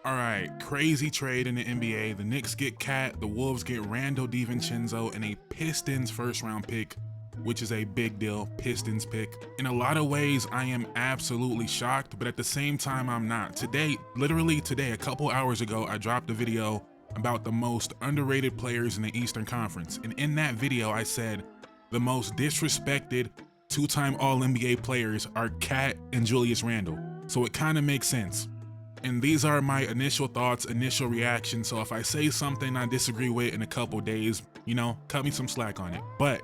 All right, crazy trade in the NBA. The Knicks get Cat, the Wolves get Randall DiVincenzo, and a Pistons first round pick, which is a big deal. Pistons pick. In a lot of ways, I am absolutely shocked, but at the same time, I'm not. Today, literally today, a couple hours ago, I dropped a video about the most underrated players in the Eastern Conference. And in that video, I said the most disrespected two-time All-NBA players are Cat and Julius Randle. So it kind of makes sense. And these are my initial thoughts, initial reactions. So if I say something I disagree with in a couple days, cut me some slack on it. But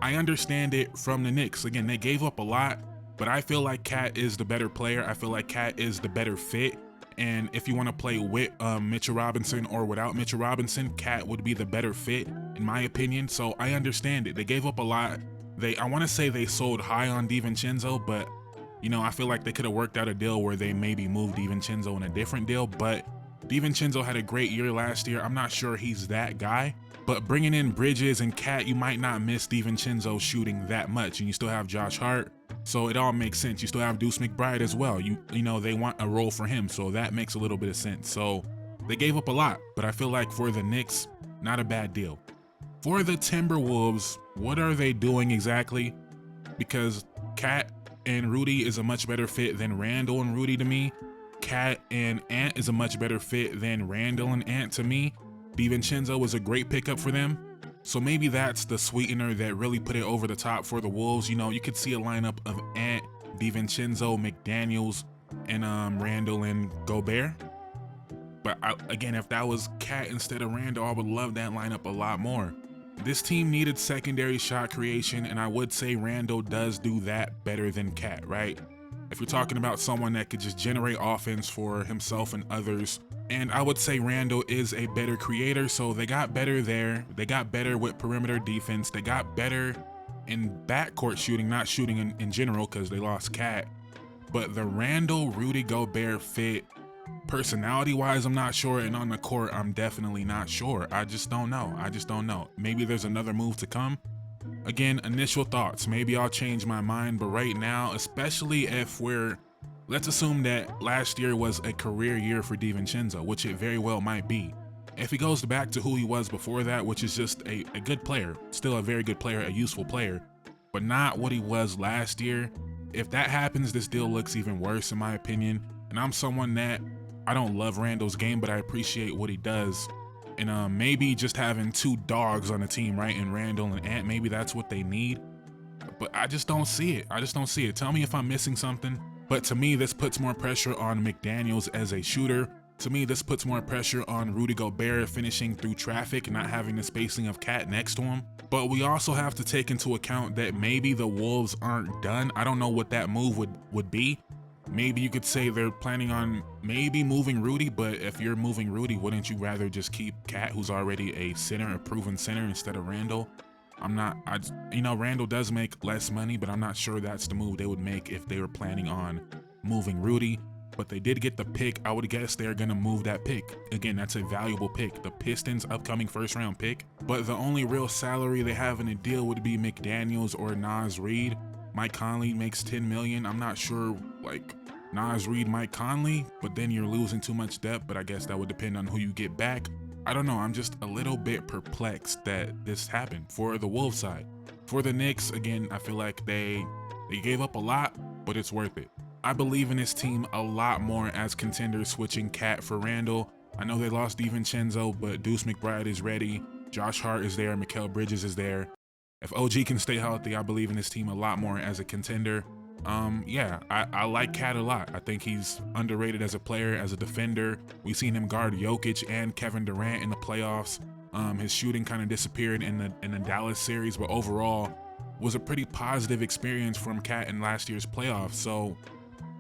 I understand it from the Knicks. Again, they gave up a lot, but I feel like Cat is the better player. I feel like Cat is the better fit. And if you want to play with Mitchell Robinson or without Mitchell Robinson, Cat would be the better fit, in my opinion. So I understand it. They gave up a lot. I want to say they sold high on DiVincenzo, but I feel like they could have worked out a deal where they maybe moved DiVincenzo in a different deal, but DiVincenzo had a great year last year. I'm not sure he's that guy, but bringing in Bridges and Cat, you might not miss DiVincenzo shooting that much, and you still have Josh Hart, so it all makes sense. You still have Deuce McBride as well. They want a role for him, so that makes a little bit of sense. So they gave up a lot, but I feel like for the Knicks, not a bad deal. For the Timberwolves, what are they doing exactly? Because Cat and Rudy is a much better fit than Randall and Rudy to me. Cat and Ant is a much better fit than Randall and Ant to me. DiVincenzo was a great pickup for them. So maybe that's the sweetener that really put it over the top for the Wolves. You could see a lineup of Ant, DiVincenzo, McDaniels, and Randall and Gobert. But again, if that was Cat instead of Randall, I would love that lineup a lot more. This team needed secondary shot creation, and I would say Randall does do that better than Cat, right? If you're talking about someone that could just generate offense for himself and others, and I would say Randall is a better creator, so they got better there. They got better with perimeter defense. They got better in backcourt shooting, not shooting in general because they lost Cat. But the Randall-Rudy Gobert fit, personality-wise, I'm not sure, and on the court, I'm definitely not sure. I just don't know. Maybe there's another move to come. Again, initial thoughts. Maybe I'll change my mind, but right now, especially if let's assume that last year was a career year for DiVincenzo, which it very well might be. If he goes back to who he was before that, which is just a good player, still a very good player, a useful player, but not what he was last year, if that happens, this deal looks even worse in my opinion. And I'm someone that I don't love Randall's game, but I appreciate what he does. And maybe just having two dogs on the team, right? And Randall and Ant, maybe that's what they need. But I just don't see it. Tell me if I'm missing something. But to me, this puts more pressure on McDaniels as a shooter. To me, this puts more pressure on Rudy Gobert finishing through traffic and not having the spacing of Cat next to him. But we also have to take into account that maybe the Wolves aren't done. I don't know what that move would be. Maybe you could say they're planning on maybe moving Rudy, but if you're moving Rudy, wouldn't you rather just keep Cat, who's already a center, a proven center, instead of Randall? Randall does make less money, but I'm not sure that's the move they would make if they were planning on moving Rudy. But they did get the pick. I would guess they're gonna move that pick. Again, that's a valuable pick. The Pistons' upcoming first-round pick. But the only real salary they have in a deal would be McDaniels or Naz Reid. Mike Conley makes $10 million. I'm not sure, Naz Reid, Mike Conley, but then you're losing too much depth, but I guess that would depend on who you get back. I don't know, I'm just a little bit perplexed that this happened for the Wolves side. For the Knicks, again, I feel like they gave up a lot, but it's worth it. I believe in this team a lot more as contenders switching Cat for Randall. I know they lost DiVincenzo, but Deuce McBride is ready. Josh Hart is there, Mikal Bridges is there. If OG can stay healthy, I believe in this team a lot more as a contender. I like Cat a lot. I think he's underrated as a player, as a defender. We've seen him guard Jokic and Kevin Durant in the playoffs. His shooting kind of disappeared in the Dallas series, but overall was a pretty positive experience from Cat in last year's playoffs. So,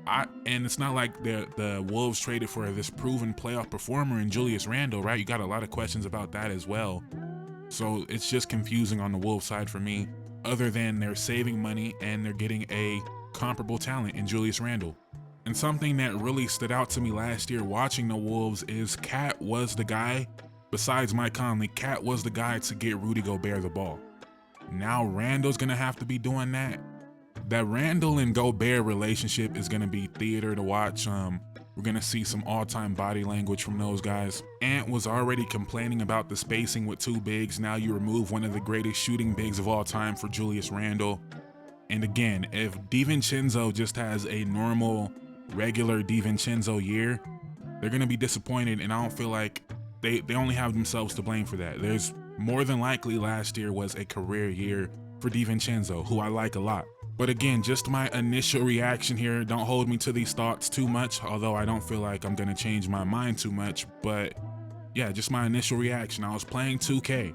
and it's not like the Wolves traded for this proven playoff performer in Julius Randle, right? You got a lot of questions about that as well. So it's just confusing on the Wolves side for me, other than they're saving money and they're getting a comparable talent in Julius Randle. And something that really stood out to me last year watching the Wolves is Cat was the guy, besides Mike Conley, Cat was the guy to get Rudy Gobert the ball. Now Randall's gonna have to be doing that. That Randall and Gobert relationship is gonna be theater to watch. We're gonna see some all-time body language from those guys. Ant was already complaining about the spacing with 2 bigs. Now you remove one of the greatest shooting bigs of all time for Julius Randle. And again, if DiVincenzo just has a normal, regular DiVincenzo year, they're gonna be disappointed, and I don't feel like they only have themselves to blame for that. There's more than likely last year was a career year for DiVincenzo, who I like a lot. But again, just my initial reaction here, don't hold me to these thoughts too much, although I don't feel like I'm gonna change my mind too much, but yeah, just my initial reaction. I was playing 2K.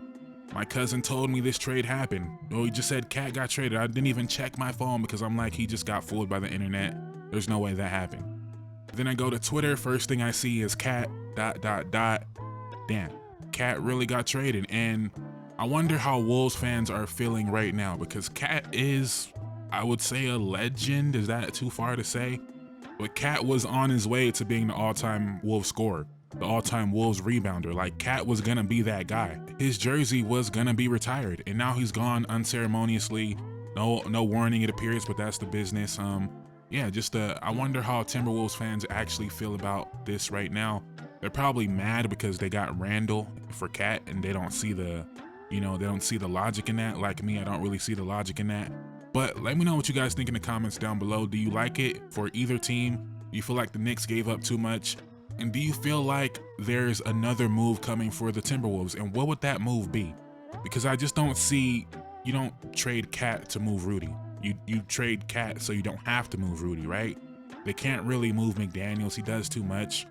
My cousin told me this trade happened. Oh, he just said Cat got traded. I didn't even check my phone because I'm like, he just got fooled by the internet. There's no way that happened. Then I go to Twitter, first thing I see is Cat ... Damn, Cat really got traded. And I wonder how Wolves fans are feeling right now, because Cat is, I would say, a legend. Is that too far to say? But Cat was on his way to being the all-time Wolves scorer, the all-time Wolves rebounder. Like, Cat was gonna be that guy. His jersey was gonna be retired, and now he's gone unceremoniously. No warning, it appears, but that's the business. Yeah, I wonder how Timberwolves fans actually feel about this right now. They're probably mad because they got Randle for Cat, and they don't see the, they don't see the logic in that. Like me, I don't really see the logic in that. But let me know what you guys think in the comments down below. Do you like it for either team? Do you feel like the Knicks gave up too much? And do you feel like there's another move coming for the Timberwolves? And what would that move be? Because I just don't see, you don't trade Cat to move Rudy. You trade Cat so you don't have to move Rudy, right? They can't really move McDaniels. He does too much.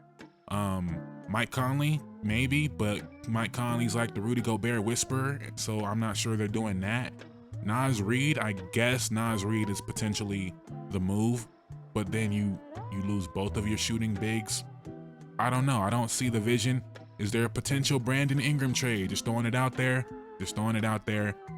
Mike Conley, maybe, but Mike Conley's like the Rudy Gobert whisperer, so I'm not sure they're doing that. Naz Reid, I guess Naz Reid is potentially the move, but then you lose both of your shooting bigs. I don't know. I don't see the vision. Is there a potential Brandon Ingram trade? Just throwing it out there.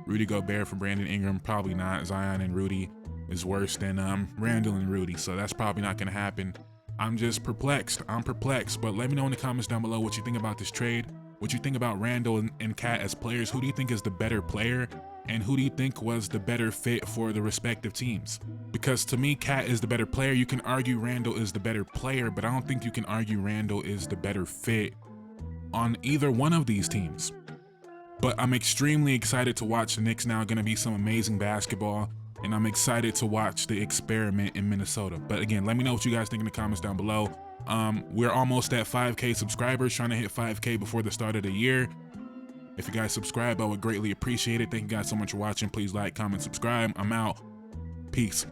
Rudy Gobert for Brandon Ingram, probably not. Zion and Rudy is worse than Randle and Rudy, so that's probably not gonna happen. I'm just perplexed. I'm perplexed, but let me know in the comments down below what you think about this trade, what you think about Randle and Cat as players. Who do you think is the better player, and who do you think was the better fit for the respective teams? Because to me, Cat is the better player. You can argue Randle is the better player, but I don't think you can argue Randle is the better fit on either one of these teams. But I'm extremely excited to watch the Knicks now. Going to be some amazing basketball, and I'm excited to watch the experiment in Minnesota. But again, let me know what you guys think in the comments down below. We're almost at 5K subscribers, trying to hit 5K before the start of the year. If you guys subscribe, I would greatly appreciate it. Thank you guys so much for watching. Please like, comment, subscribe. I'm out. Peace.